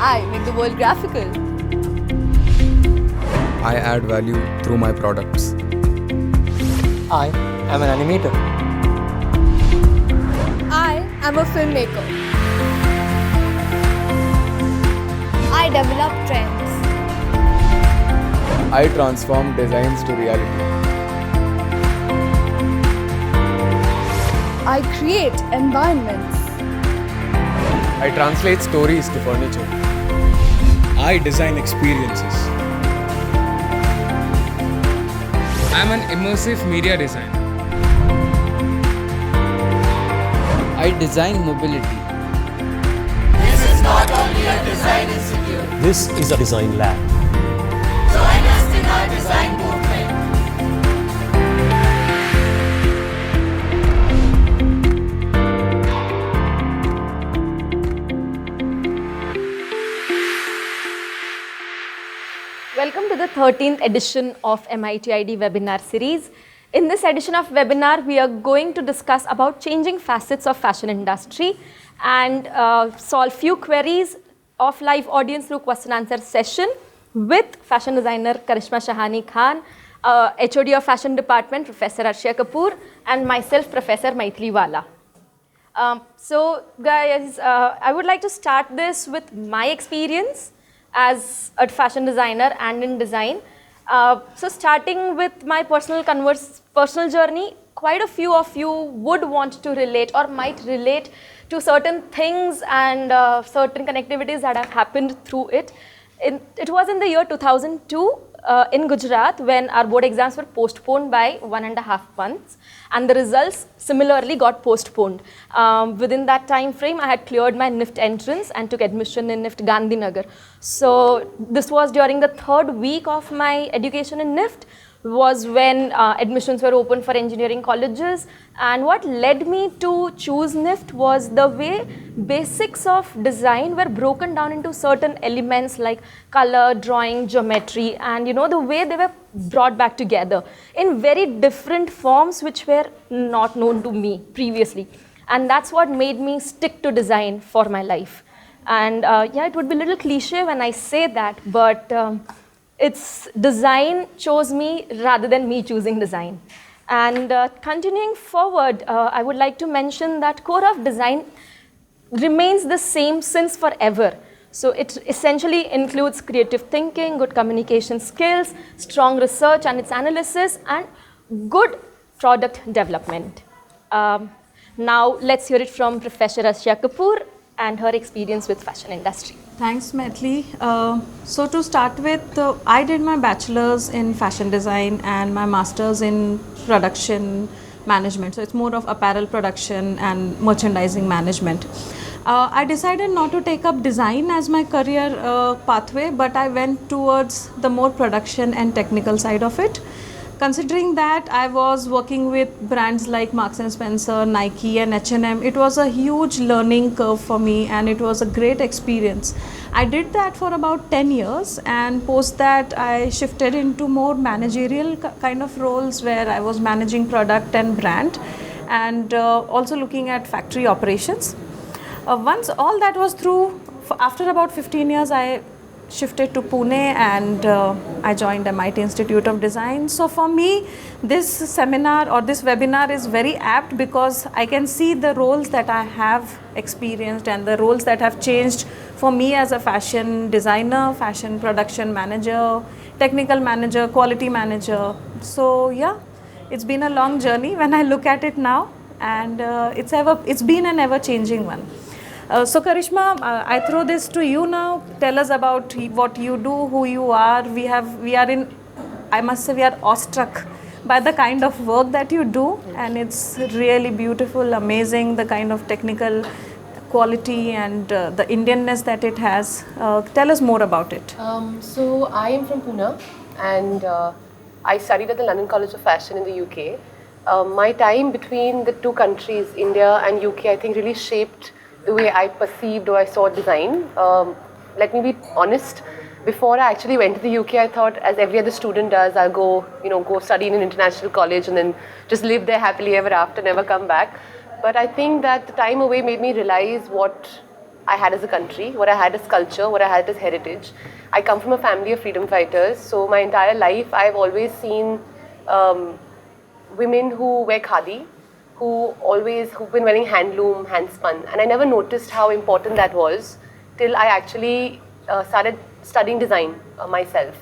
I make the world graphical. I add value through my products. I am an animator. I am a filmmaker. I develop trends. I transform designs to reality. I create environments. I translate stories to furniture. I design experiences. I'm an immersive media designer. I design mobility. This is not only a design institute. This is a design lab. Join us in our design movement. Welcome to the 13th edition of MITID webinar series. In this edition of webinar, we are going to discuss about changing facets of fashion industry and solve few queries of live audience through question answer session with fashion designer Karishma Shahani Khan, HOD of Fashion Department, Professor Arshia Kapoor, and myself, Professor Maithili Wala. So guys, I would like to start this with my experience as a fashion designer and in design. So starting with my personal journey, quite a few of you would want to relate or might relate to certain things and certain connectivities that have happened through it. It was in the year 2002 in Gujarat when our board exams were postponed by 1.5 months and the results similarly got postponed. Within that time frame, I had cleared my NIFT entrance and took admission in NIFT Gandhinagar. So this was during the third week of my education in NIFT, was when admissions were open for engineering colleges, and what led me to choose NIFT was the way basics of design were broken down into certain elements like color, drawing, geometry, and the way they were brought back together in very different forms which were not known to me previously, and that's what made me stick to design for my life. And yeah, it would be a little cliche when I say that, but it's design chose me rather than me choosing design. And continuing forward, I would like to mention that core of design remains the same since forever. So it essentially includes creative thinking, good communication skills, strong research and its analysis, and good product development. Now let's hear it from Professor Arshia Kapoor and her experience with fashion industry. Thanks, Maithili. So to start with, I did my bachelor's in fashion design and my master's in production management. So it's more of apparel production and merchandising management. I decided not to take up design as my career pathway, but I went towards the more production and technical side of it. Considering that I was working with brands like Marks & Spencer, Nike and H&M, it was a huge learning curve for me and it was a great experience. I did that for about 10 years and post that I shifted into more managerial kind of roles where I was managing product and brand and also looking at factory operations. Once all that was through, after about 15 years, I shifted to Pune and I joined MIT Institute of Design. So for me, this seminar or this webinar is very apt because I can see the roles that I have experienced and the roles that have changed for me as a fashion designer, fashion production manager, technical manager, quality manager. So yeah, it's been a long journey when I look at it now, and it's been an ever-changing one. So Karishma, I throw this to you now. Tell us about what you do, who you are. I must say we are awestruck by the kind of work that you do, and it's really beautiful, amazing, the kind of technical quality and the Indianness that it has. Tell us more about it. So I am from Pune and I studied at the London College of Fashion in the UK. My time between the two countries, India and UK, I think really shaped the way I perceived or I saw design. Let me be honest, before I actually went to the UK, I thought, as every other student does, I'll go study in an international college and then just live there happily ever after, never come back. But I think that the time away made me realize what I had as a country, what I had as culture, what I had as heritage. I come from a family of freedom fighters, so my entire life I've always seen women who wear khadi, who've been wearing handloom, handspun, and I never noticed how important that was till I actually started studying design myself.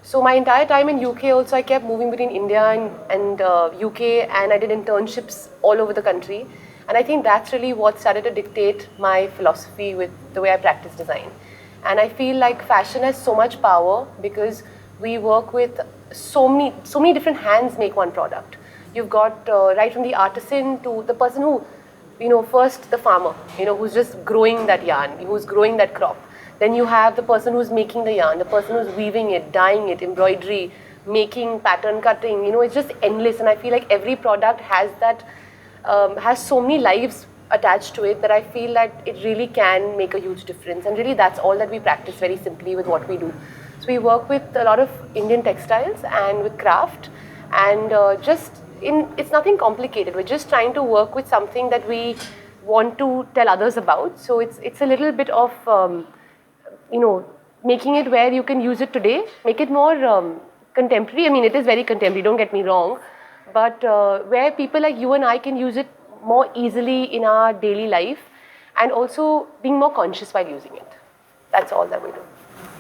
So my entire time in UK also, I kept moving between India and UK, and I did internships all over the country. And I think that's really what started to dictate my philosophy with the way I practice design. And I feel like fashion has so much power because we work with so many different hands make one product. You've got right from the artisan to the person who, first the farmer, who's just growing that yarn, who's growing that crop. Then you have the person who's making the yarn, the person who's weaving it, dyeing it, embroidery, making, pattern cutting. It's just endless. And I feel like every product has that, has so many lives attached to it that I feel that it really can make a huge difference. And really that's all that we practice very simply with what we do. So we work with a lot of Indian textiles and with craft, and it's nothing complicated. We're just trying to work with something that we want to tell others about. So it's a little bit of, making it where you can use it today, make it more contemporary. I mean, it is very contemporary, don't get me wrong, but where people like you and I can use it more easily in our daily life, and also being more conscious while using it. That's all that we do.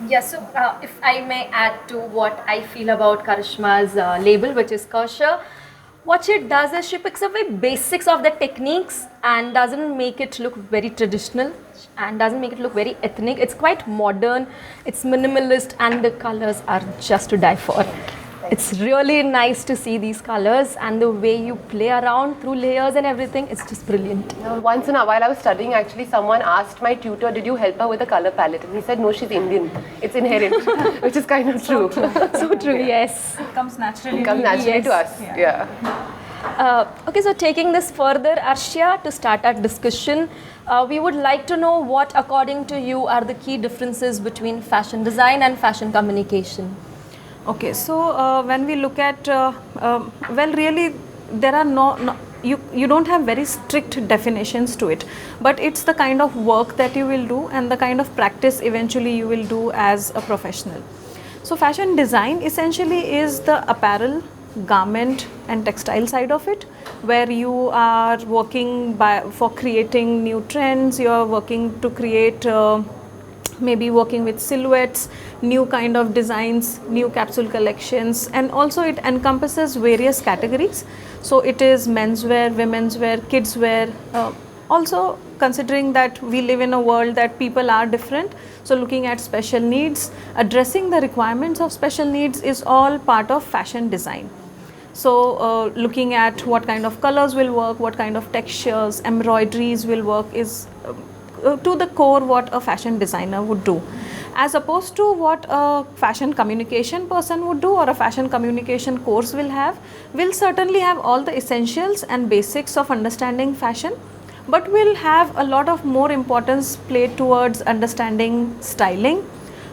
Yes, so if I may add to what I feel about Karishma's label, which is kosher, what she does is she picks up the basics of the techniques and doesn't make it look very traditional and doesn't make it look very ethnic. It's quite modern, it's minimalist, and the colors are just to die for. It's really nice to see these colors and the way you play around through layers and everything. It's just brilliant. Once in a while I was studying, actually someone asked my tutor, did you help her with the color palette? And he said, no, she's Indian. It's inherent, which is kind of true. So true, yes. It comes naturally. It comes naturally to us, yeah. Okay, so taking this further, Arshia, to start our discussion, we would like to know what, according to you, are the key differences between fashion design and fashion communication? Okay, so when we look at, really there are you don't have very strict definitions to it, but it's the kind of work that you will do and the kind of practice eventually you will do as a professional. So fashion design essentially is the apparel, garment and textile side of it, where you are working for creating new trends, you are working to create maybe working with silhouettes, new kind of designs, new capsule collections, and also it encompasses various categories. So it is menswear, women's wear, kids wear, also considering that we live in a world that people are different. So looking at special needs, addressing the requirements of special needs is all part of fashion design. So looking at what kind of colors will work, what kind of textures, embroideries will work is to the core what a fashion designer would do, as opposed to what a fashion communication person would do or a fashion communication course will certainly have all the essentials and basics of understanding fashion, but will have a lot of more importance played towards understanding styling,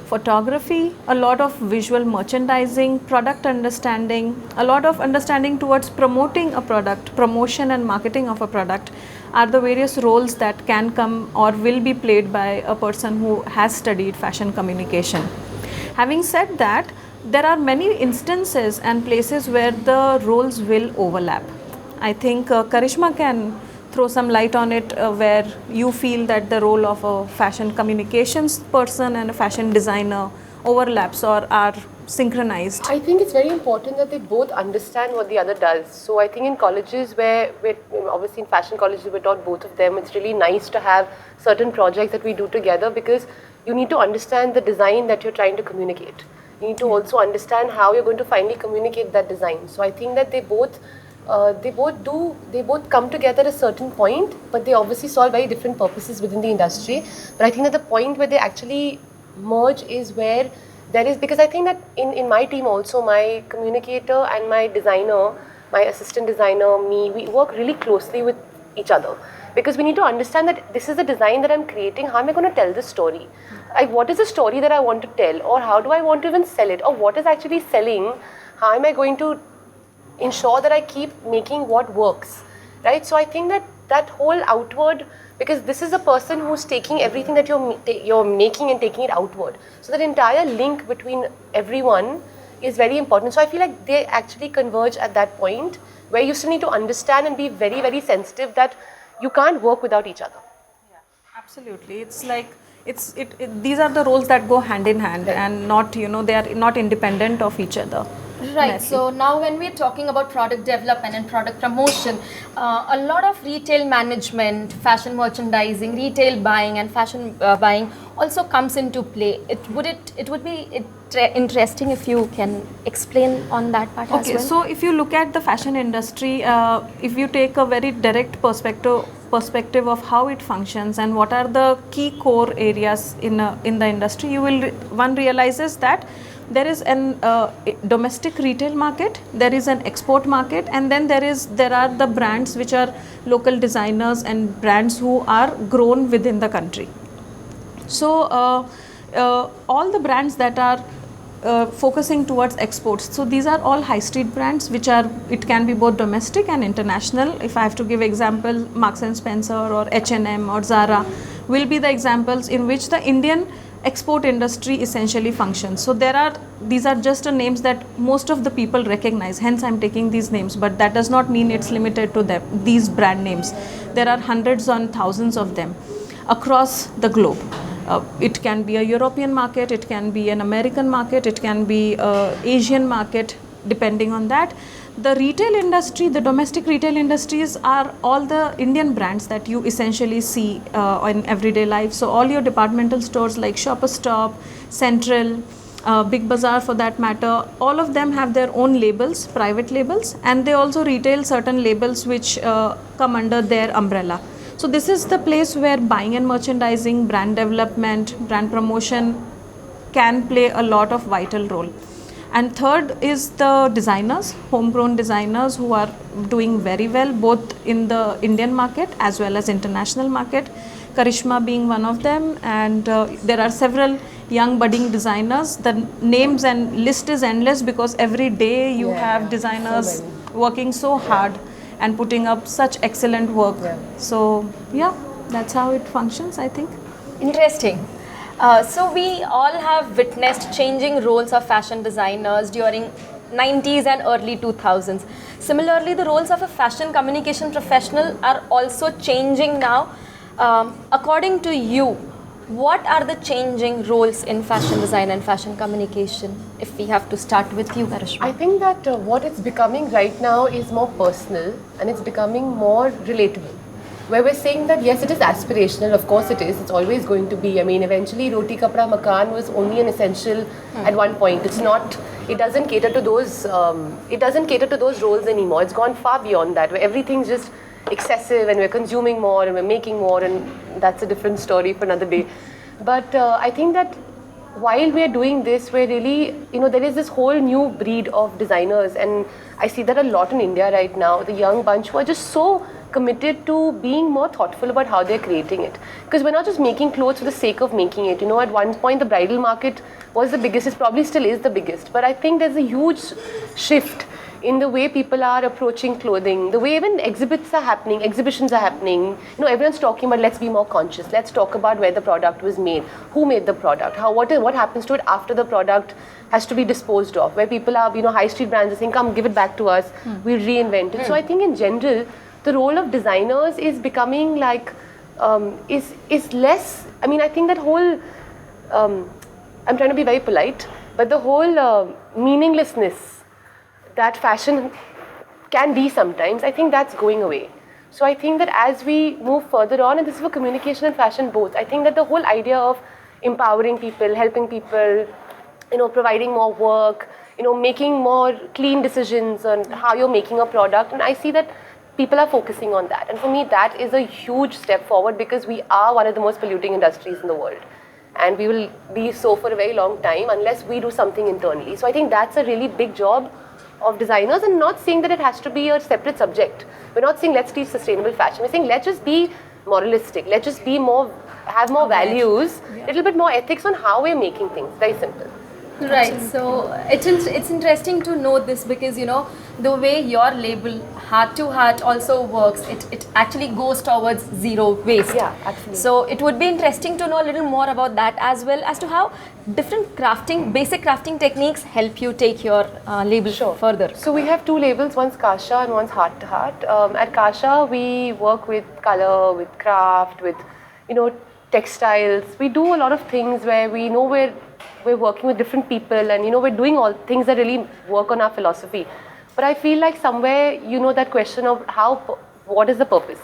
photography, a lot of visual merchandising, product understanding, a lot of understanding towards promoting a product, promotion and marketing of a product are the various roles that can come or will be played by a person who has studied fashion communication. Having said that, there are many instances and places where the roles will overlap. I think Karishma can throw some light on it where you feel that the role of a fashion communications person and a fashion designer overlaps or are synchronized. I think it's very important that they both understand what the other does. So I think in colleges where obviously in fashion colleges we're taught both of them, it's really nice to have certain projects that we do together, because you need to understand the design that you're trying to communicate. You need to also understand how you're going to finally communicate that design. So I think that they both come together at a certain point, but they obviously solve very different purposes within the industry. But I think that the point where they actually merge is where there is, because I think that in my team also, my communicator and my designer, my assistant designer, me, we work really closely with each other, because we need to understand that this is the design that I'm creating. How am I going to tell this story? What is the story that I want to tell, or how do I want to even sell it, or what is actually selling? How am I going to ensure that I keep making what works, right? So I think that that whole outward, because this is a person who's taking everything that you're making and taking it outward. So that entire link between everyone is very important. So I feel like they actually converge at that point where you still need to understand and be very, very sensitive that you can't work without each other. Absolutely. It's like these are the roles that go hand in hand, and not, they are not independent of each other. Right. So now when we're talking about product development and product promotion, a lot of retail management, fashion merchandising, retail buying and fashion buying also comes into play. It would be interesting if you can explain on that part as well. Okay, so if you look at the fashion industry, if you take a very direct perspective of how it functions and what are the key core areas in the industry, you will one realizes that there is an domestic retail market, there is an export market, and then there are the brands which are local designers and brands who are grown within the country. So all the brands that are focusing towards exports, so these are all high street brands which are, it can be both domestic and international. If I have to give example, Marks and Spencer or H&M or Zara will be the examples in which the Indian export industry essentially functions. So these are just names that most of the people recognize, hence I'm taking these names, but that does not mean it's limited to them, these brand names. There are hundreds and thousands of them across the globe. It can be a European market, it can be an American market, it can be Asian market, depending on that. The retail industry, the domestic retail industries are all the Indian brands that you essentially see in everyday life. So all your departmental stores like Shoppers Stop, Central, Big Bazaar for that matter, all of them have their own labels, private labels, and they also retail certain labels which come under their umbrella. So this is the place where buying and merchandising, brand development, brand promotion can play a lot of vital role. And third is the designers, homegrown designers who are doing very well both in the Indian market as well as international market. Karishma being one of them, and there are several young budding designers. The names and list is endless because every day you have designers working so hard and putting up such excellent work. So yeah, that's how it functions, I think. Interesting. So we all have witnessed changing roles of fashion designers during 90s and early 2000s. Similarly, the roles of a fashion communication professional are also changing now. According to you, what are the changing roles in fashion design and fashion communication? If we have to start with you, Karishma. I think that what it's becoming right now is more personal and it's becoming more relatable. Where we're saying that yes, it is aspirational, of course it is, it's always going to be. I mean, eventually Roti Kapda Makan was only an essential at one point. It's not, it doesn't cater to those roles anymore. It's gone far beyond that, where everything's just excessive and we're consuming more and we're making more, and that's a different story for another day. But I think that while we're doing this, we're really, there is this whole new breed of designers, and I see that a lot in India right now, the young bunch who are just so committed to being more thoughtful about how they're creating it. Because we're not just making clothes for the sake of making it. At one point the bridal market was the biggest, it probably still is the biggest, but I think there's a huge shift in the way people are approaching clothing, the way even exhibitions are happening. Everyone's talking about let's be more conscious, let's talk about where the product was made, who made the product, what happens to it after the product has to be disposed of, where people are, high street brands are saying, come give it back to us, we'll reinvent it. So I think in general, the role of designers is becoming like, is less, I think that whole, I'm trying to be very polite, but the whole meaninglessness that fashion can be sometimes, I think that's going away. So I think that as we move further on, and this is for communication and fashion both, I think that the whole idea of empowering people, helping people, providing more work, making more clean decisions on how you're making a product, and I see that people are focusing on that. And for me, that is a huge step forward, because we are one of the most polluting industries in the world. And we will be so for a very long time unless we do something internally. So I think that's a really big job of designers, and not saying that it has to be a separate subject. We're not saying let's teach sustainable fashion. We're saying let's just be moralistic. Let's just be have more values, a little bit more ethics on how we're making things. Very simple. Right. So it's interesting to know this, because the way your label Heart to Heart also works, it actually goes towards zero waste. Yeah, absolutely. So it would be interesting to know a little more about that, as well as to how different basic crafting techniques help you take your label further. So we have 2 labels, one's Kasha and one's Heart to Heart. At Kasha, we work with color, with craft, with, textiles. We do a lot of things where we know we're working with different people, and we're doing all things that really work on our philosophy. But I feel like somewhere, that question of what is the purpose?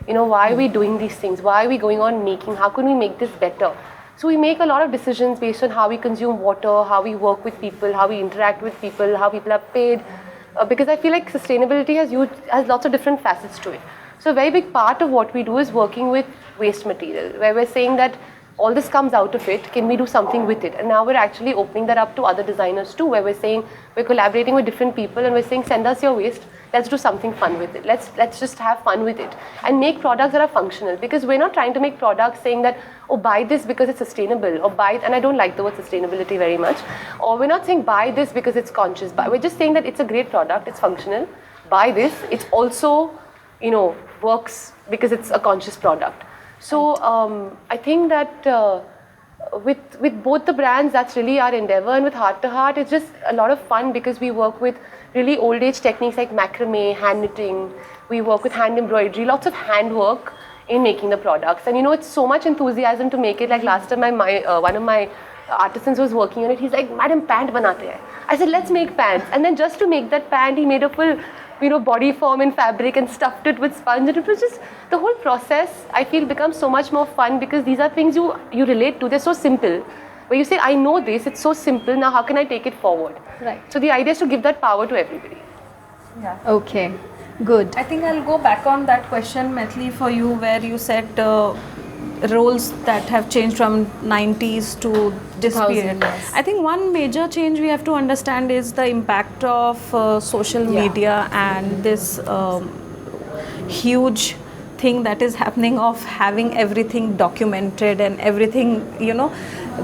Why are we doing these things? Why are we going on making? How can we make this better? So we make a lot of decisions based on how we consume water, how we work with people, how we interact with people, how people are paid. Because I feel like sustainability has lots of different facets to it. So a very big part of what we do is working with waste material, where we're saying that all this comes out of it, can we do something with it? And now we're actually opening that up to other designers too, where we're saying, we're collaborating with different people and we're saying, send us your waste, let's do something fun with it. Let's just have fun with it and make products that are functional, because we're not trying to make products saying that, oh, buy this because it's sustainable, or buy, and I don't like the word sustainability very much, or we're not saying buy this because it's conscious, but we're just saying that it's a great product, it's functional, buy this, it's also, works because it's a conscious product. So I think that with both the brands, that's really our endeavor, and with Heart to Heart, it's just a lot of fun because we work with really old age techniques like macrame, hand knitting, we work with hand embroidery, lots of handwork in making the products, and it's so much enthusiasm to make it. Like last time one of my artisans was working on it, he's like, Madam, pant banate hai. I said, let's make pants, and then just to make that pant, he made a full body form in fabric and stuffed it with sponge, and it was just, the whole process, I feel, becomes so much more fun because these are things you relate to, they're so simple. Where you say, I know this, it's so simple, now how can I take it forward? Right. So the idea is to give that power to everybody. Yeah. Okay, good. I think I'll go back on that question, Maithili, for you, where you said roles that have changed from 90s to this 2000, period. yes. I think one major change we have to understand is the impact of social media and this huge thing that is happening of having everything documented and everything,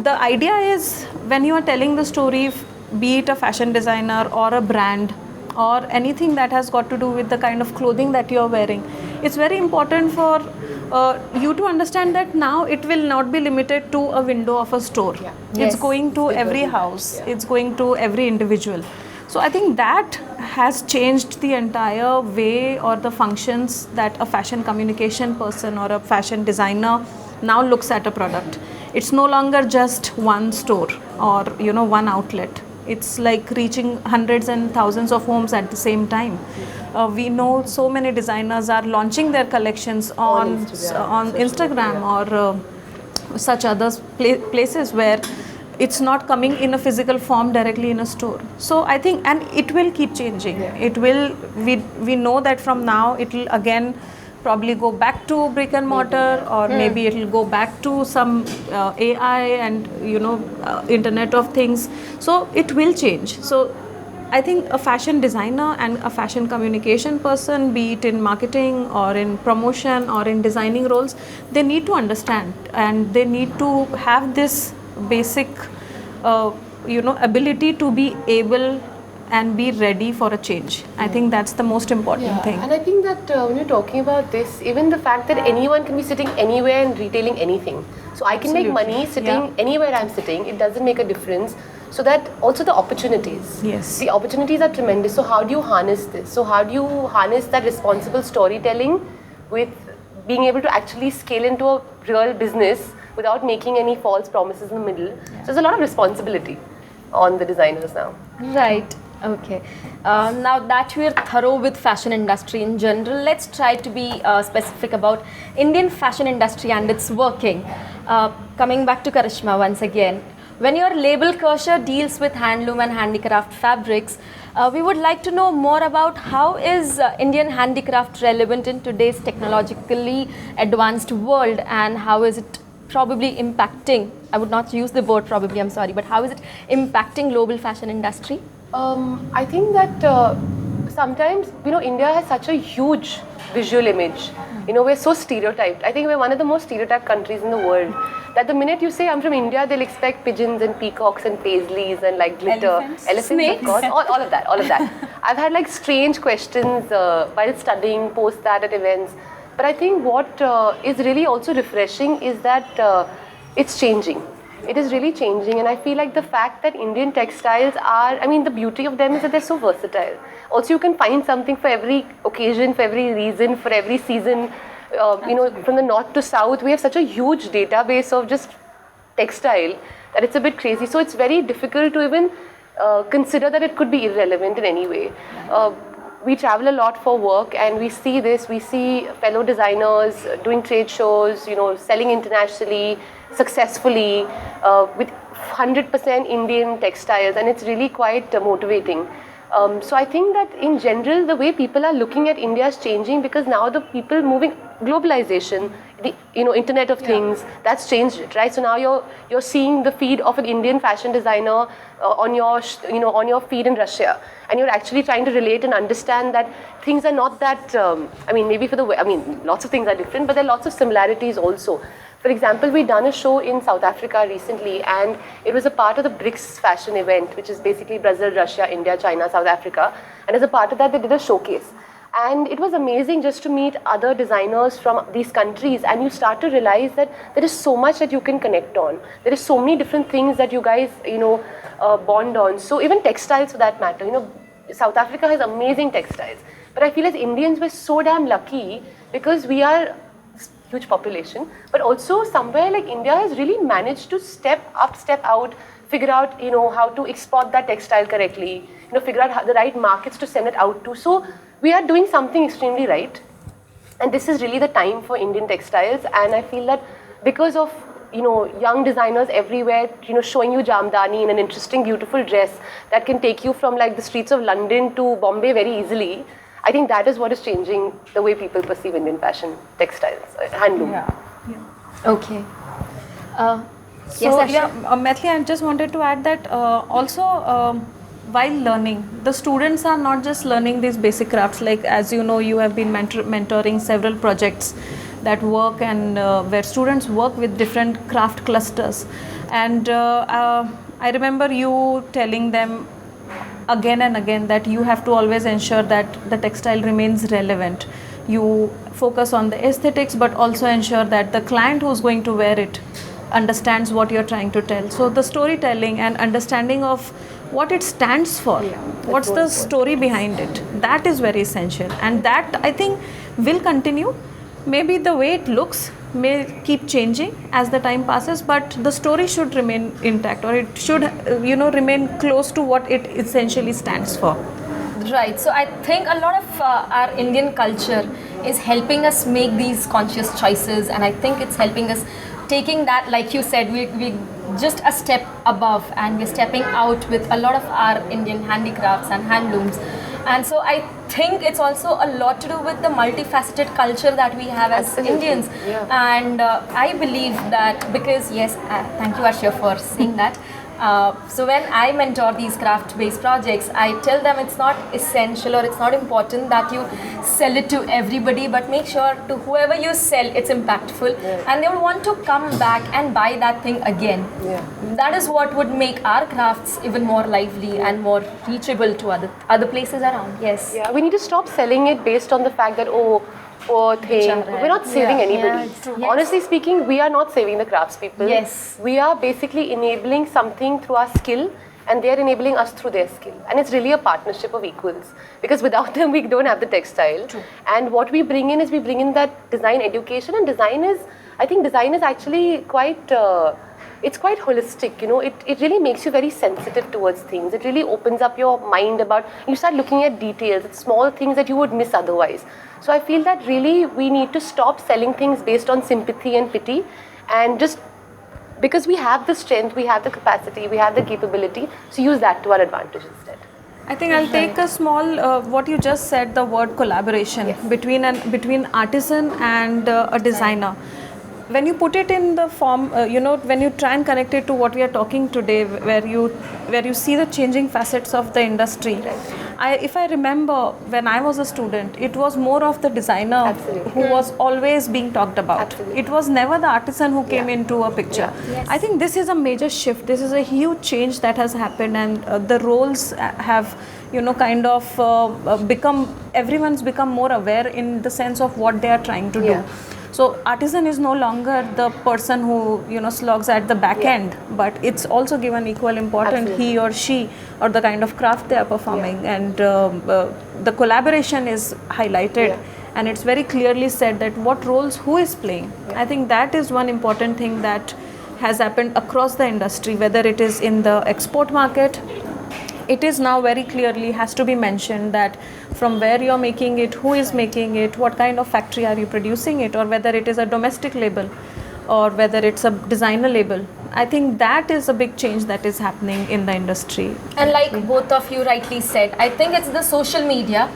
The idea is when you are telling the story, be it a fashion designer or a brand, or anything that has got to do with the kind of clothing that you're wearing, it's very important for you to understand that now it will not be limited to a window of a store. Yeah. It's going to every house, it's going to every individual. So I think that has changed the entire way or the functions that a fashion communication person or a fashion designer now looks at a product. It's no longer just one store or one outlet. It's like reaching hundreds and thousands of homes at the same time. We know so many designers are launching their collections on Instagram or such other places where it's not coming in a physical form directly in a store. So I think, and it will keep changing. Yeah. It will, we know that from now it will again probably go back to brick and mortar, or maybe it will go back to some AI and Internet of Things. So it will change. So I think a fashion designer and a fashion communication person, be it in marketing or in promotion or in designing roles, they need to understand and they need to have this basic ability to be able and be ready for a change. I think that's the most important thing. And I think that when you're talking about this, even the fact that anyone can be sitting anywhere and retailing anything. So I can make money sitting anywhere I'm sitting, it doesn't make a difference. So that also the opportunities. Yes. The opportunities are tremendous. So how do you harness this? So how do you harness that responsible storytelling with being able to actually scale into a real business without making any false promises in the middle? So there's a lot of responsibility on the designers now. Right. Okay. Now that we're thorough with fashion industry in general, let's try to be specific about Indian fashion industry and its working. Coming back to Karishma once again, when your label Kersher deals with handloom and handicraft fabrics, we would like to know more about how is Indian handicraft relevant in today's technologically advanced world, and how is it probably impacting, I would not use the word probably, I'm sorry, but how is it impacting global fashion industry? I think that sometimes, India has such a huge visual image. We're so stereotyped. I think we're one of the most stereotyped countries in the world. That the minute you say I'm from India, they'll expect pigeons and peacocks and paisleys and like glitter. Elephants, of course. All of that. I've had like strange questions while studying, post that at events. But I think what is really also refreshing is that it's changing. It is really changing, and I feel like the fact that Indian textiles are, the beauty of them is that they're so versatile. Also, you can find something for every occasion, for every reason, for every season. From the north to south, we have such a huge database of just textile that it's a bit crazy. So it's very difficult to even consider that it could be irrelevant in any way. We travel a lot for work, and we see this. We see fellow designers doing trade shows, selling internationally, successfully, with 100% Indian textiles, and it's really quite motivating. So I think that in general, the way people are looking at India is changing, because now the people moving, globalization, the Internet of Things, that's changed it, right? So now you're seeing the feed of an Indian fashion designer on your feed in Russia, and you're actually trying to relate and understand that things are not that. Lots of things are different, but there are lots of similarities also. For example, we done a show in South Africa recently, and it was a part of the BRICS fashion event, which is basically Brazil, Russia, India, China, South Africa. And as a part of that, they did a showcase. And it was amazing just to meet other designers from these countries, and you start to realize that there is so much that you can connect on. There is so many different things that you guys, bond on. So even textiles for that matter, South Africa has amazing textiles. But I feel as Indians, we're so damn lucky because we are huge population, but also somewhere like India has really managed to step up, step out, figure out how to export that textile correctly, figure out the right markets to send it out to. So we are doing something extremely right, and this is really the time for Indian textiles. And I feel that because of young designers everywhere, showing you Jamdani in an interesting, beautiful dress that can take you from like the streets of London to Bombay very easily. I think that is what is changing the way people perceive Indian fashion, textiles, handloom. Okay. Maithili, I just wanted to add that while learning, the students are not just learning these basic crafts. Like as you know, you have been mentoring several projects that work and where students work with different craft clusters. And I remember you telling them again and again that you have to always ensure that the textile remains relevant. You focus on the aesthetics, but also ensure that the client who's going to wear it understands what you're trying to tell. So the storytelling and understanding of what it stands for, what's the story behind it, that is very essential. And that I think will continue. Maybe the way it looks may keep changing as the time passes, but the story should remain intact, or it should remain close to what it essentially stands for. Right. So I think a lot of our Indian culture is helping us make these conscious choices, and I think it's helping us taking that, like you said, we just a step above, and we're stepping out with a lot of our Indian handicrafts and handlooms. And so I think it's also a lot to do with the multifaceted culture that we have as Indians. And I believe that because, thank you Ashia for saying that. So when I mentor these craft-based projects, I tell them it's not essential or it's not important that you sell it to everybody, but make sure to whoever you sell, it's impactful, and they will want to come back and buy that thing again. That is what would make our crafts even more lively and more reachable to other places around. Yes. Yeah, we need to stop selling it based on the fact that, poor thing. We're not saving anybody. Honestly speaking, we are not saving the craftspeople. Yes. We are basically enabling something through our skill, and they're enabling us through their skill. And it's really a partnership of equals, because without them, we don't have the textile. True. And what we bring in is we bring in that design education, and I think design is actually quite, it's quite holistic, it really makes you very sensitive towards things. It really opens up your mind you start looking at details, it's small things that you would miss otherwise. So I feel that really we need to stop selling things based on sympathy and pity, and just because we have the strength, we have the capacity, we have the capability, so use that to our advantage instead. I think I'll take a small, what you just said, the word collaboration between artisan and a designer. When you put it in the form, when you try and connect it to what we are talking today, where you see the changing facets of the industry, if I remember when I was a student, it was more of the designer Absolutely. who was always being talked about. Absolutely. It was never the artisan who came Yeah. into a picture. Yeah. Yes. I think this is a major shift. This is a huge change that has happened, and the roles have, kind of become, everyone's become more aware in the sense of what they are trying to Yeah. do. So artisan is no longer the person who slogs at the back Yeah. end, but it's also given equal importance, he or she, or the kind of craft they are performing, and the collaboration is highlighted. Yeah. And it's very clearly said that what roles who is playing. I think that is one important thing that has happened across the industry, whether it is in the export market. It is now very clearly has to be mentioned that from where you're making it, who is making it, what kind of factory are you producing it, or whether it is a domestic label or whether it's a designer label. I think that is a big change that is happening in the industry. And like both of you rightly said, I think it's the social media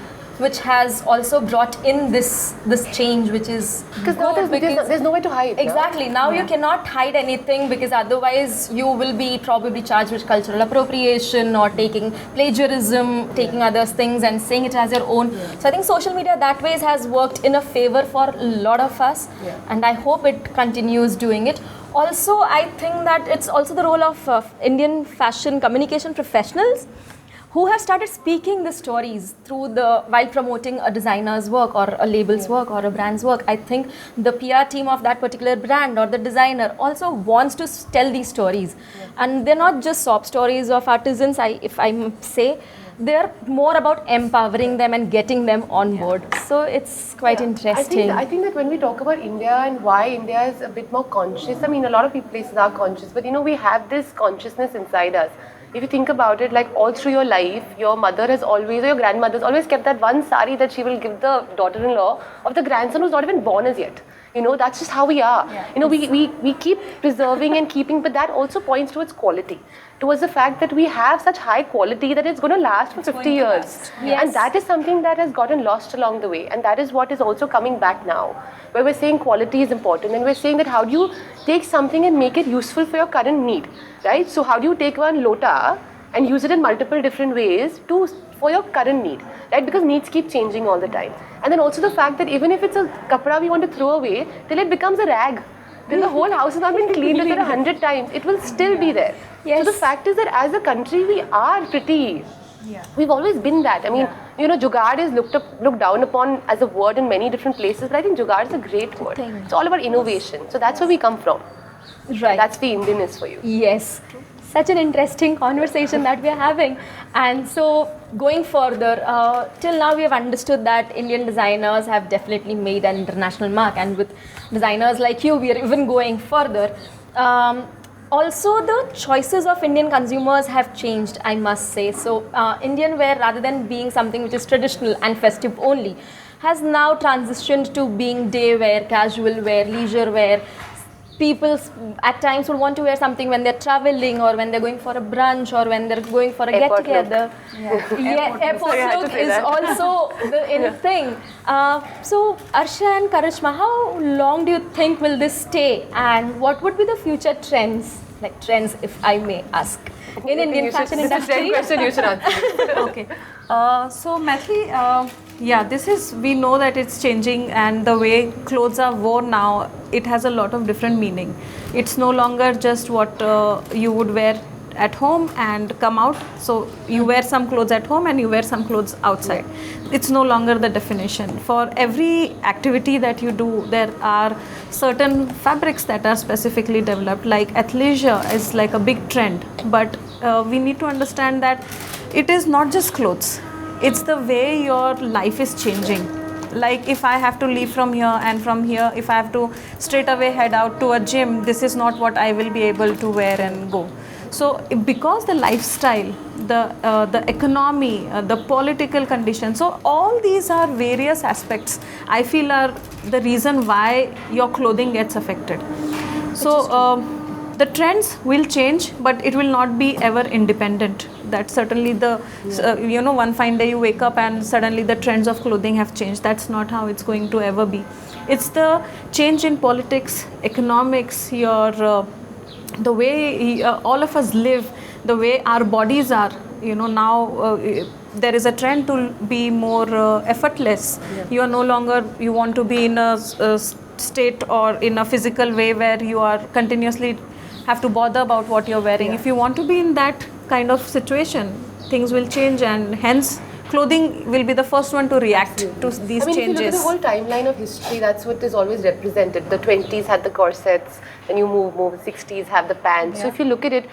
which has also brought in this change, which is Because now there's nowhere to hide. exactly now you cannot hide anything, because otherwise you will be probably charged with cultural appropriation or taking plagiarism, taking other things and saying it as your own. So I think social media that ways has worked in a favor for a lot of us, and I hope it continues doing it. Also, I think that it's also the role of Indian fashion communication professionals who have started speaking the stories while promoting a designer's work or a label's work or a brand's work. I think the PR team of that particular brand or the designer also wants to tell these stories. And they're not just sob stories of artisans, if I say. They're more about empowering them and getting them on board. So it's quite interesting. I think that when we talk about India and why India is a bit more conscious, I mean, a lot of places are conscious, but we have this consciousness inside us. If you think about it, like all through your life, your mother has always, or your grandmother has always kept that one sari that she will give the daughter-in-law of the grandson who's not even born as yet. That's just how we are. We keep preserving and keeping, but that also points towards quality, towards the fact that we have such high quality that it's going to last for 50 years. Yes. And that is something that has gotten lost along the way. And that is what is also coming back now, where we're saying quality is important. And we're saying that how do you take something and make it useful for your current need, right? So how do you take one lota and use it in multiple different ways for your current need, right? Because needs keep changing all the time. And then also the fact that even if it's a kapra we want to throw away, till it becomes a rag, till the whole house has not been cleaned after 100 times, it will still be there. Yes. So the fact is that as a country, we are pretty. We've always been that. I mean, jugaad is looked down upon as a word in many different places, but I think jugaad is a great word. It's all about innovation. So that's where we come from. Right. That's the Indianness for you. Yes. Such an interesting conversation that we are having. And so going further, till now we have understood that Indian designers have definitely made an international mark, and with designers like you, we are even going further. Also, the choices of Indian consumers have changed, I must say. So Indian wear, rather than being something which is traditional and festive only, has now transitioned to being day wear, casual wear, leisure wear. People at times would want to wear something when they're traveling, or when they're going for a brunch, or when they're going for a get-together. Airport look is also the in thing. So Arsha and Karishma, how long do you think will this stay, and what would be the future trends, if I may ask, in Indian fashion industry? This is a question you should answer. Okay. So Maithili, we know that it's changing, and the way clothes are worn now, it has a lot of different meaning. It's no longer just what you would wear at home and come out. So you wear some clothes at home and you wear some clothes outside. It's no longer the definition. For every activity that you do, there are certain fabrics that are specifically developed. Like athleisure is like a big trend, but we need to understand that it is not just clothes. It's the way your life is changing. Like if I have to leave from here, and from here if I have to straight away head out to a gym, this is not what I will be able to wear and go. So because the lifestyle, the economy, the political conditions, so all these are various aspects I feel are the reason why your clothing gets affected. So the trends will change, but it will not be ever independent. That's certainly one fine day you wake up and suddenly the trends of clothing have changed. That's not how it's going to ever be. It's the change in politics, economics, the way all of us live, the way our bodies are. Now there is a trend to be more effortless. You are no longer, you want to be in a state or in a physical way where you are continuously have to bother about what you're wearing. If you want to be in that kind of situation, things will change, and hence clothing will be the first one to react to these I mean, changes. if you look at the whole timeline of history, that's what is always represented. The 20s had the corsets, then you move, the 60s have the pants. So if you look at it,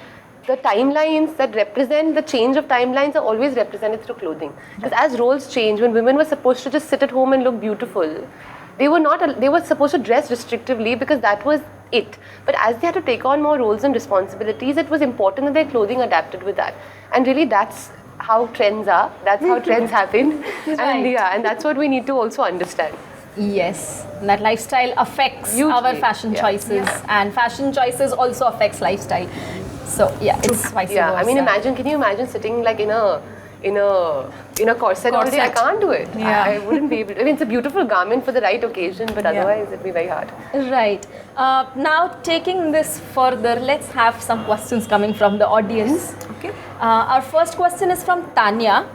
the timelines that represent the change of timelines are always represented through clothing. Because as roles change, when women were supposed to just sit at home and look beautiful, they were supposed to dress restrictively because that was it. But as they had to take on more roles and responsibilities, it was important that their clothing adapted with that. And really, that's how trends are. That's how trends happen. And that's what we need to also understand. Yes, that lifestyle affects Hugely. our fashion choices, and fashion choices also affects lifestyle. So yeah, it's vice versa. I mean, can you imagine sitting like in a corset all day? I can't do it. I wouldn't be able to. I mean, it's a beautiful garment for the right occasion, but otherwise it'd be very hard. Right. Now, taking this further, let's have some questions coming from the audience. Okay. Our first question is from Tanya.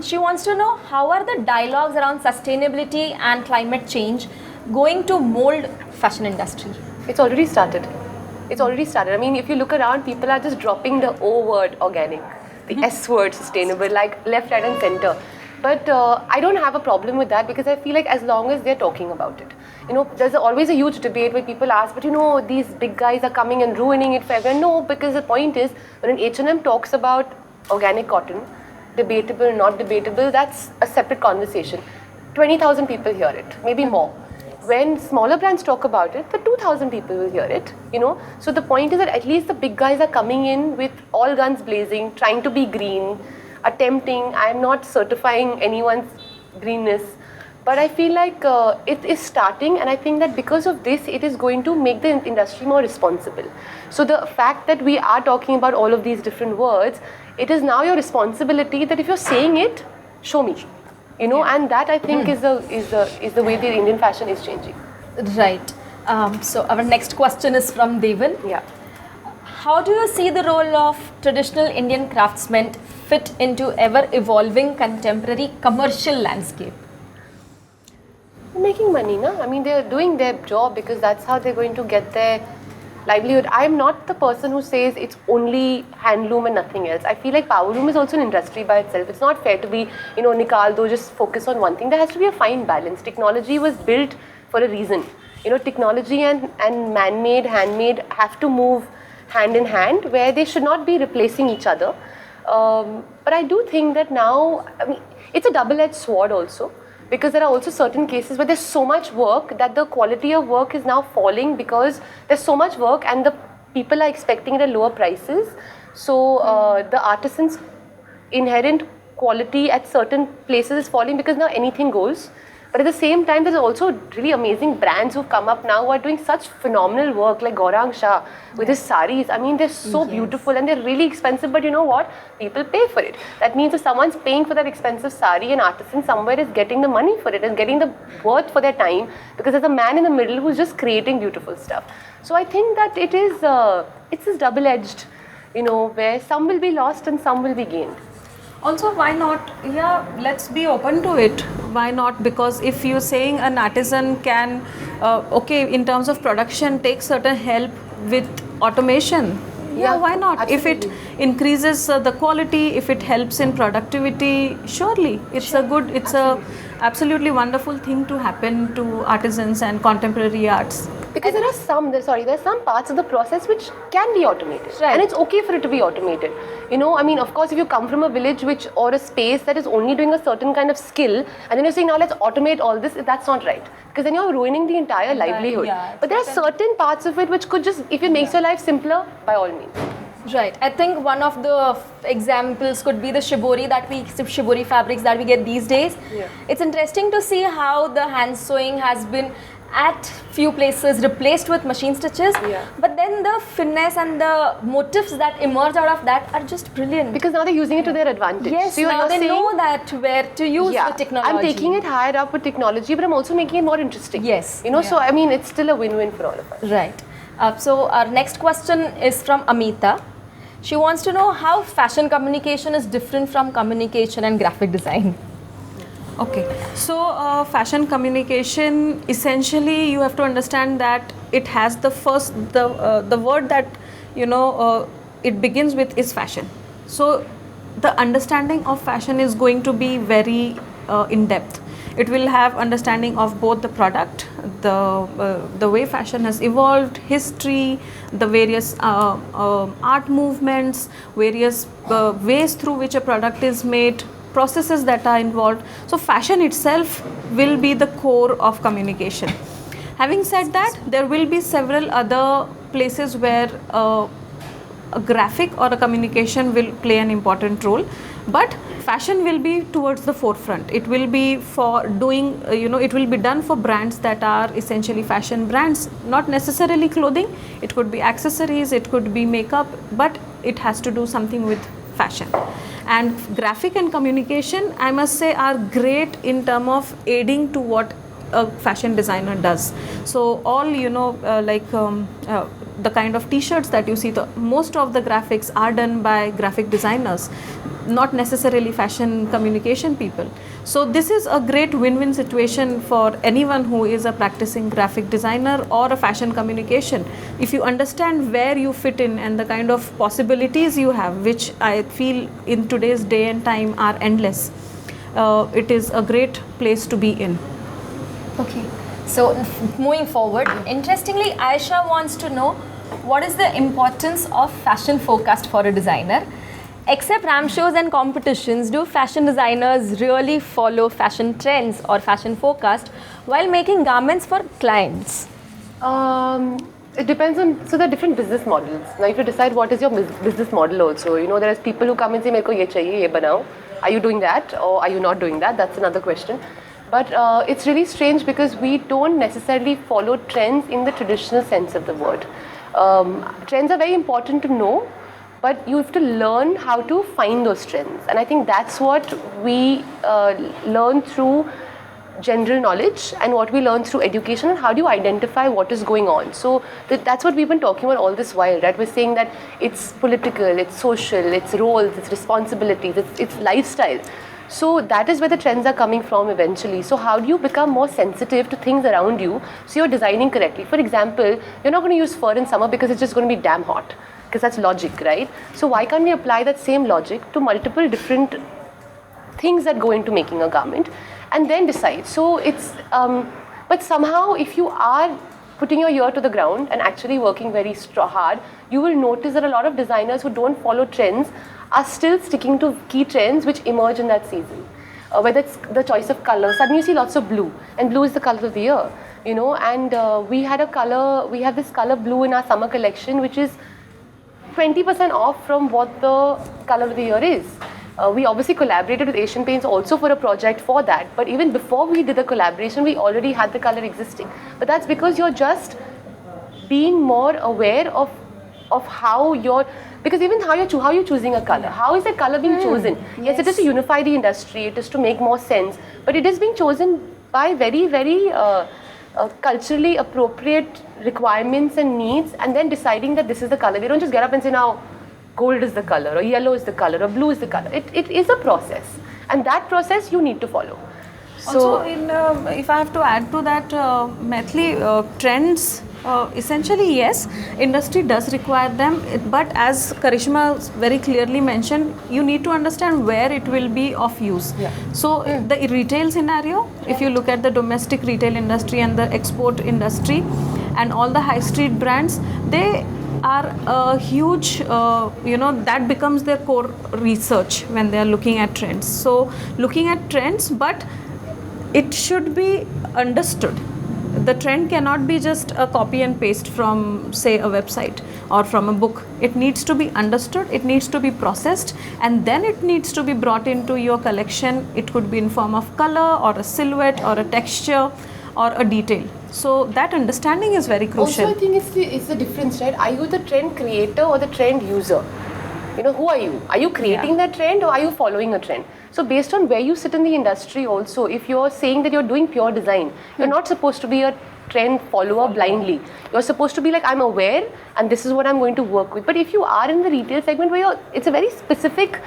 She wants to know, how are the dialogues around sustainability and climate change going to mold fashion industry? It's already started. I mean, if you look around, people are just dropping the O word, organic, the S word, sustainable, like left, right and center. But I don't have a problem with that, because I feel like as long as they're talking about it. You know, there's always a huge debate where people ask, but you know, these big guys are coming and ruining it for everyone. No, because the point is, when an H&M talks about organic cotton, debatable, not debatable, that's a separate conversation. 20,000 people hear it, maybe more. When smaller brands talk about it, the 2,000 people will hear it, you know. So the point is that at least the big guys are coming in with all guns blazing, trying to be green, attempting. I'm not certifying anyone's greenness, but I feel like it is starting, and I think that because of this, it is going to make the industry more responsible. So the fact that we are talking about all of these different words, it is now your responsibility that if you're saying it, show me. You know, and that I think is the way the Indian fashion is changing. Right. So our next question is from Devan. Yeah. How do you see the role of traditional Indian craftsmen fit into ever-evolving contemporary commercial landscape? They're making money, no? I mean, they're doing their job because that's how they're going to get their livelihood. I'm not the person who says it's only handloom and nothing else. I feel like powerloom is also an industry by itself. It's not fair to be, you know, nikal do, just focus on one thing. There has to be a fine balance. Technology was built for a reason. You know, technology and man-made, handmade have to move hand in hand, where they should not be replacing each other. But I do think that now, I mean, it's a double-edged sword also. Because there are also certain cases where there's so much work that the quality of work is now falling, because there's so much work and the people are expecting it at lower prices. So the artisans' inherent quality at certain places is falling, because now anything goes. But at the same time, there's also really amazing brands who've come up now who are doing such phenomenal work, like Gaurang Shah with his saris. I mean, they're so beautiful and they're really expensive, but you know what? People pay for it. That means if someone's paying for that expensive sari, an artisan somewhere is getting the money for it and getting the worth for their time, because there's a man in the middle who's just creating beautiful stuff. So I think that it's this double-edged, you know, where some will be lost and some will be gained. Also, why not? Yeah, let's be open to it. Why not? Because if you're saying an artisan can, okay, in terms of production, take certain help with automation. Yeah, why not? Absolutely. If it increases the quality, if it helps in productivity, surely it's a absolutely wonderful thing to happen to artisans and contemporary arts. Because there are some parts of the process which can be automated, and it's okay for it to be automated. You know, I mean, of course, if you come from a village or a space that is only doing a certain kind of skill, and then you're saying now let's automate all this, that's not right, because then you're ruining the entire livelihood. But there are certain parts of it which could just, if it makes your life simpler, by all means. Right. I think one of the examples could be the shibori fabrics that we get these days. Yeah. It's interesting to see how the hand sewing has been at few places replaced with machine stitches, but then the finesse and the motifs that emerge out of that are just brilliant. Because now they're using it to their advantage. Yes, so now they know that where to use the technology. I'm taking it higher up with technology, but I'm also making it more interesting. Yes. You know, so I mean, it's still a win-win for all of us. Right. So our next question is from Amita. She wants to know how fashion communication is different from communication and graphic design. Okay, so fashion communication, essentially you have to understand that it has the word that it begins with is fashion. So the understanding of fashion is going to be very in depth. It will have understanding of both the product, the way fashion has evolved, history, the various art movements, various ways through which a product is made, processes that are involved. So fashion itself will be the core of communication. Having said that, there will be several other places where a graphic or a communication will play an important role, but fashion will be towards the forefront. It will be for doing, it will be done for brands that are essentially fashion brands, not necessarily clothing. It could be accessories, it could be makeup, but it has to do something with fashion. And graphic and communication, I must say, are great in terms of aiding to what a fashion designer does. So all the kind of t-shirts that you see, most of the graphics are done by graphic designers, not necessarily fashion communication people. So this is a great win-win situation for anyone who is a practicing graphic designer or a fashion communication. If you understand where you fit in and the kind of possibilities you have, which I feel in today's day and time are endless, it is a great place to be in. Okay, so moving forward, interestingly, Aisha wants to know what is the importance of fashion forecast for a designer. Except ramp shows and competitions, do fashion designers really follow fashion trends or fashion forecast while making garments for clients? It depends on, so there are different business models. Now you have to decide what is your business model also. There are people who come and say, "Mereko ye chahiye, ye banao." Are you doing that or are you not doing that? That's another question. But it's really strange because we don't necessarily follow trends in the traditional sense of the word. Trends are very important to know, but you have to learn how to find those trends. And I think that's what we learn through general knowledge and what we learn through education, and how do you identify what is going on. So that's what we've been talking about all this while, right? We're saying that it's political, it's social, it's roles, it's responsibilities, it's lifestyle. So that is where the trends are coming from eventually. So how do you become more sensitive to things around you so you're designing correctly? For example, you're not going to use fur in summer because it's just going to be damn hot, because that's logic, right? So why can't we apply that same logic to multiple different things that go into making a garment and then decide? So it's, but somehow if you are putting your ear to the ground and actually working very hard, you will notice that a lot of designers who don't follow trends are still sticking to key trends which emerge in that season. Whether it's the choice of color, suddenly you see lots of blue, and blue is the color of the year, and we have this color blue in our summer collection, which is 20% off from what the color of the year is. We obviously collaborated with Asian Paints also for a project for that, but even before we did the collaboration, we already had the color existing. But that's because you're just being more aware of how you're, because even how you're choosing a color, how is that color being chosen? Yes, it is to unify the industry, it is to make more sense, but it is being chosen by very, very culturally appropriate requirements and needs, and then deciding that this is the color. We don't just get up and say now gold is the color, or yellow is the color, or blue is the color. It is a process, and that process you need to follow. So, also, if I have to add to that, Maithili, trends, essentially yes, industry does require them, but as Karishma very clearly mentioned, you need to understand where it will be of use. Yeah. So the retail scenario, if you look at the domestic retail industry and the export industry and all the high street brands, they are a huge, that becomes their core research when they are looking at trends. So looking at trends, but it should be understood. The trend cannot be just a copy and paste from, say, a website or from a book. It needs to be understood, it needs to be processed, and then it needs to be brought into your collection. It could be in form of color or a silhouette or a texture or a detail. So that understanding is very crucial. Also, I think it's the difference, right? Are you the trend creator or the trend user? Who are you? Are you creating that trend or are you following a trend? So based on where you sit in the industry also, if you're saying that you're doing pure design, you're not supposed to be a trend follower blindly. You're supposed to be like, I'm aware and this is what I'm going to work with. But if you are in the retail segment where it's a very specific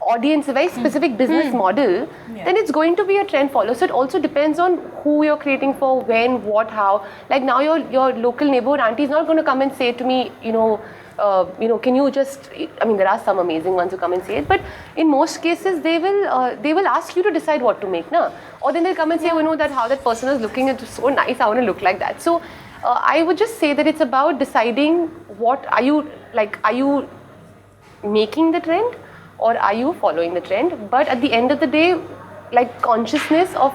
audience, a very specific business model, then it's going to be a trend follower. So it also depends on who you're creating for, when, what, how. Like now your local neighborhood auntie is not going to come and say to me, can you just, I mean, there are some amazing ones who come and say it, but in most cases, they will ask you to decide what to make, na? Or then they'll come and say, that how that person is looking, it's so nice, I want to look like that. So I would just say that it's about deciding what are you making the trend or are you following the trend? But at the end of the day, like consciousness of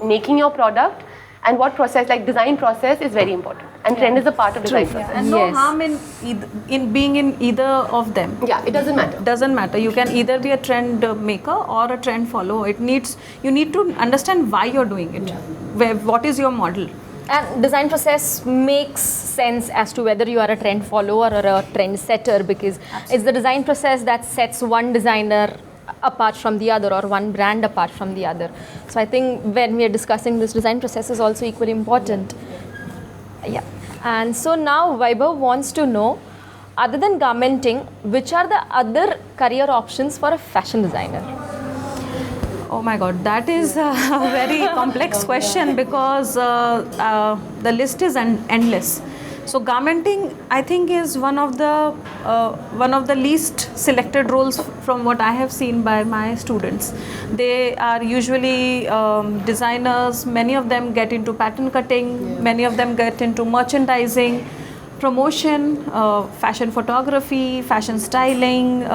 making your product and what process, like design process is very important. And trend is a part of design process. And no harm in being in either of them. Yeah, it doesn't matter. Doesn't matter. You can either be a trend maker or a trend follower. You need to understand why you're doing it. What is your model? And design process makes sense as to whether you are a trend follower or a trend setter, because it's the design process that sets one designer apart from the other or one brand apart from the other. So I think when we are discussing this, design process is also equally important. Yeah. And so now Vaibhav wants to know, other than garmenting, which are the other career options for a fashion designer? Oh my God, that is a very complex question because the list is endless. So garmenting, I think, is one of the least selected roles from what I have seen by my students. They are usually designers. Many of them get into pattern cutting. Many of them get into merchandising, promotion, fashion photography, fashion styling.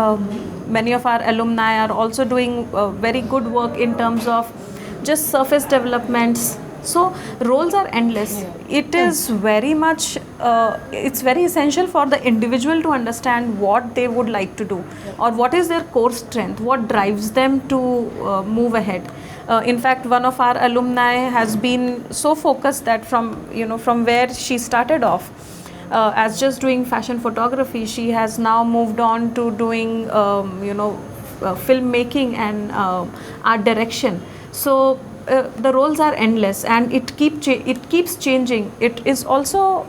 Many of our alumni are also doing very good work in terms of just surface developments. So roles are endless. It is very much, it's very essential for the individual to understand what they would like to do or what is their core strength, what drives them to move ahead. In fact, one of our alumni has been so focused that from where she started off, as just doing fashion photography, she has now moved on to doing filmmaking and art direction. So the roles are endless and it keeps changing. It also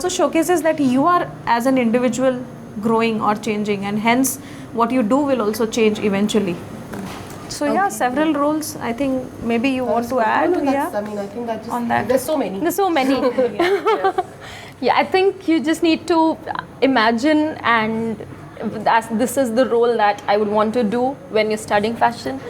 showcases that you are as an individual growing or changing, and hence what you do will also change eventually. So yeah, several roles. I think maybe you want to add. I mean, I think that just, on that. There's so many. There's so many. Yeah, I think you just need to imagine, and as this is the role that I would want to do when you're studying fashion,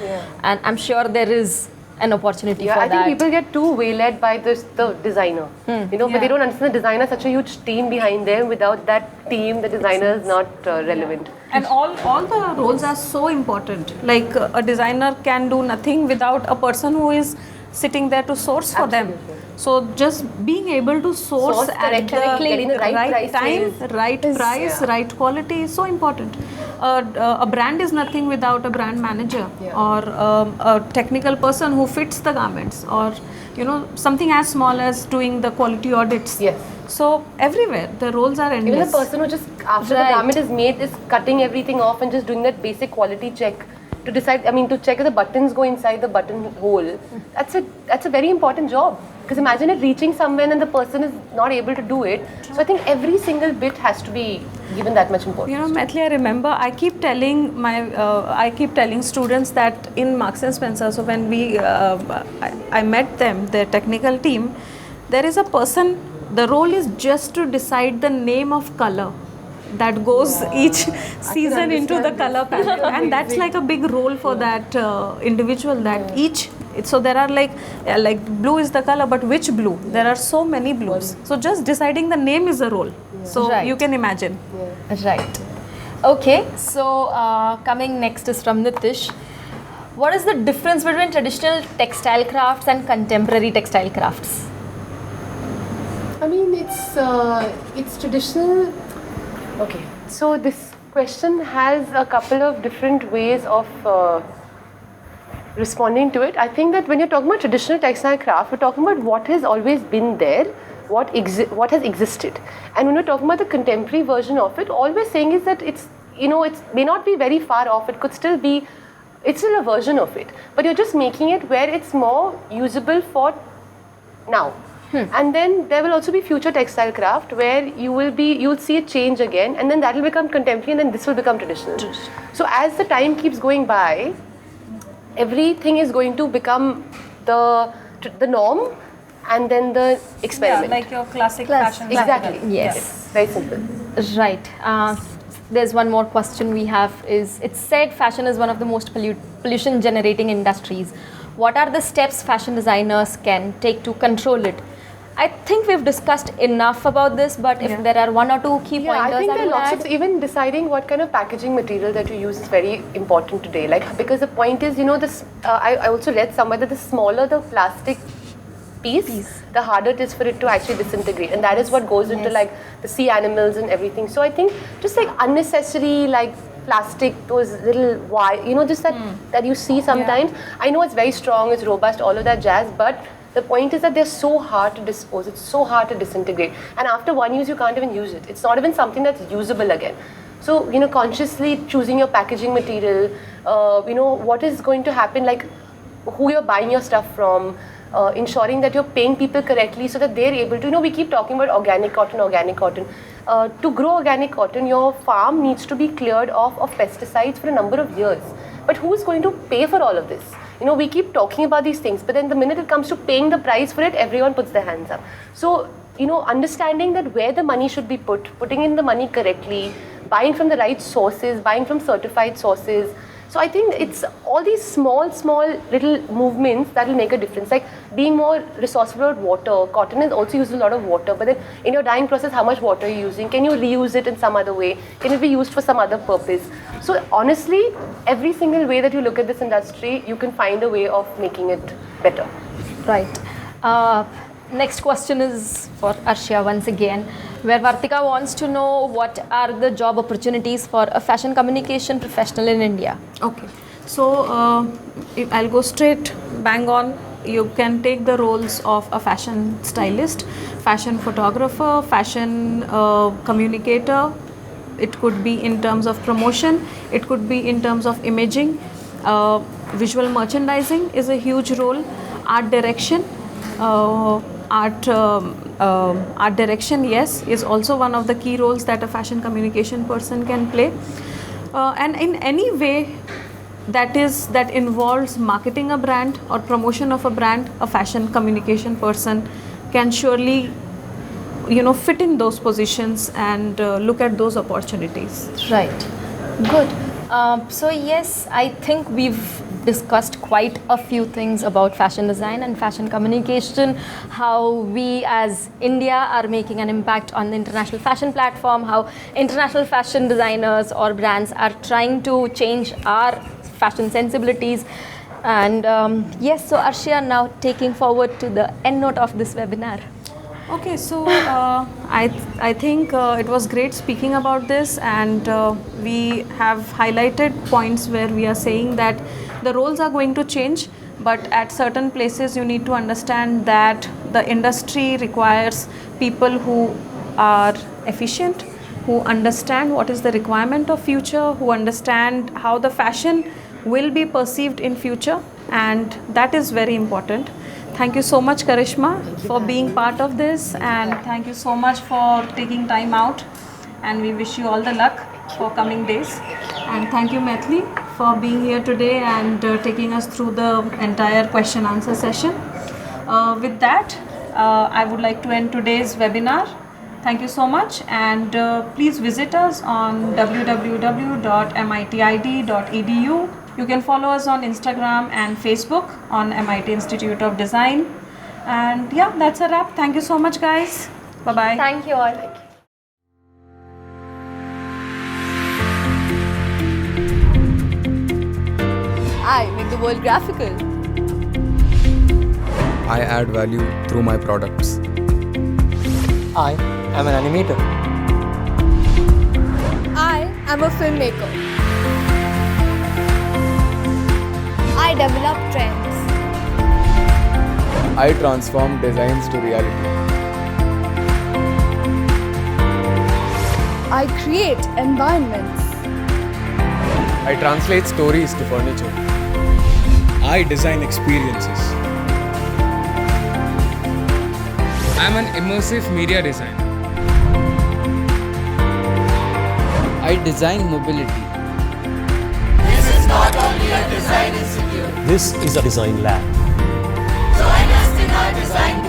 and I'm sure there is an opportunity for that. I think people get too waylaid by the designer, but they don't understand the designer is such a huge team behind them. Without that team, the designer is not relevant. And all the roles are so important. Like a designer can do nothing without a person who is sitting there to source for them. So just being able to source at getting the right time, right price, right quality is so important. A brand is nothing without a brand manager or a technical person who fits the garments, or something as small as doing the quality audits. Yes. So everywhere the roles are endless. Even the person who just after the garment is made is cutting everything off and just doing that basic quality check to decide. I mean, to check if the buttons go inside the buttonhole. That's a very important job. Because imagine it reaching somewhere and the person is not able to do it. So I think every single bit has to be given that much importance. Maithili, I remember I keep telling students that in Marks and Spencer, so when I met them, their technical team, there is a person, the role is just to decide the name of color that goes each season into the color palette, and that's like a big role for that individual, that each. So there are like blue is the color, but which blue? There are so many blues. So just deciding the name is a role. So you can imagine. Right. Okay. So coming next is from Nitish. What is the difference between traditional textile crafts and contemporary textile crafts? I mean, it's traditional. Okay. So this question has a couple of different ways of responding to it. I think that when you're talking about traditional textile craft, we're talking about what has always been there, what has existed. And when we're talking about the contemporary version of it, all we're saying is that it may not be very far off. It could still be, it's still a version of it. But you're just making it where it's more usable for now. And then there will also be future textile craft where you'll see a change again, and then that will become contemporary, and then this will become traditional. So as the time keeps going by, everything is going to become the norm, and then the experiment. like your classic fashion. Exactly. Yes. Very simple. Right. There's one more question we have is, it's said fashion is one of the most pollution generating industries. What are the steps fashion designers can take to control it? I think we've discussed enough about this, but if there are one or two key Yeah, pointers I think that there are you'll lots add. of, even deciding what kind of packaging material that you use is very important today. Like, because the point is, this, I also read somewhere that the smaller the plastic piece, the harder it is for it to actually disintegrate, and that is what goes into like the sea animals and everything. So I think just like unnecessary like plastic, those little wire, just that you see sometimes. I know it's very strong, it's robust, all of that jazz, but the point is that they're so hard to dispose, it's so hard to disintegrate, and after one use you can't even use it. It's not even something that's usable again. So consciously choosing your packaging material, what is going to happen, like who you're buying your stuff from, ensuring that you're paying people correctly so that they're able to, we keep talking about organic cotton. To grow organic cotton, your farm needs to be cleared off of pesticides for a number of years. But who's going to pay for all of this? We keep talking about these things, but then the minute it comes to paying the price for it, everyone puts their hands up. So, understanding that where the money should be putting in the money correctly, buying from the right sources, buying from certified sources. So I think it's all these small little movements that will make a difference. Like being more resourceful about water. Cotton is also used a lot of water, but then in your dyeing process, how much water are you using? Can you reuse it in some other way? Can it be used for some other purpose? So honestly, every single way that you look at this industry, you can find a way of making it better. Right. Next question is for Arshia once again, where Vartika wants to know what are the job opportunities for a fashion communication professional in India? Okay, so if I'll go straight bang on. You can take the roles of a fashion stylist, fashion photographer, fashion communicator. It could be in terms of promotion, it could be in terms of imaging. Visual merchandising is a huge role. Art direction. Art direction, yes, is also one of the key roles that a fashion communication person can play. And in any way that involves marketing a brand or promotion of a brand, a fashion communication person can surely fit in those positions and look at those opportunities. Right. Good. So yes, I think we've discussed quite a few things about fashion design and fashion communication, how we as India are making an impact on the international fashion platform, how international fashion designers or brands are trying to change our fashion sensibilities. And yes, so Arshia, now taking forward to the end note of this webinar. Okay, so I think it was great speaking about this, and we have highlighted points where we are saying that the roles are going to change, but at certain places you need to understand that the industry requires people who are efficient, who understand what is the requirement of future, who understand how the fashion will be perceived in future, and that is very important. Thank you so much, Karishma, for being part of this, and thank you so much for taking time out, and we wish you all the luck for coming days. And thank you, Maithili, for being here today and taking us through the entire question answer session. With that, I would like to end today's webinar. Thank you so much, and please visit us on www.mitid.edu. You can follow us on Instagram and Facebook on MIT Institute of Design. And yeah, that's a wrap. Thank you so much, guys. Bye-bye. Thank you all. I make the world graphical. I add value through my products. I am an animator. I am a filmmaker. I develop trends. I transform designs to reality. I create environments. I translate stories to furniture. I design experiences. I'm an immersive media designer. I design mobility. This is not only a design institute. This is a design lab. Join us in our design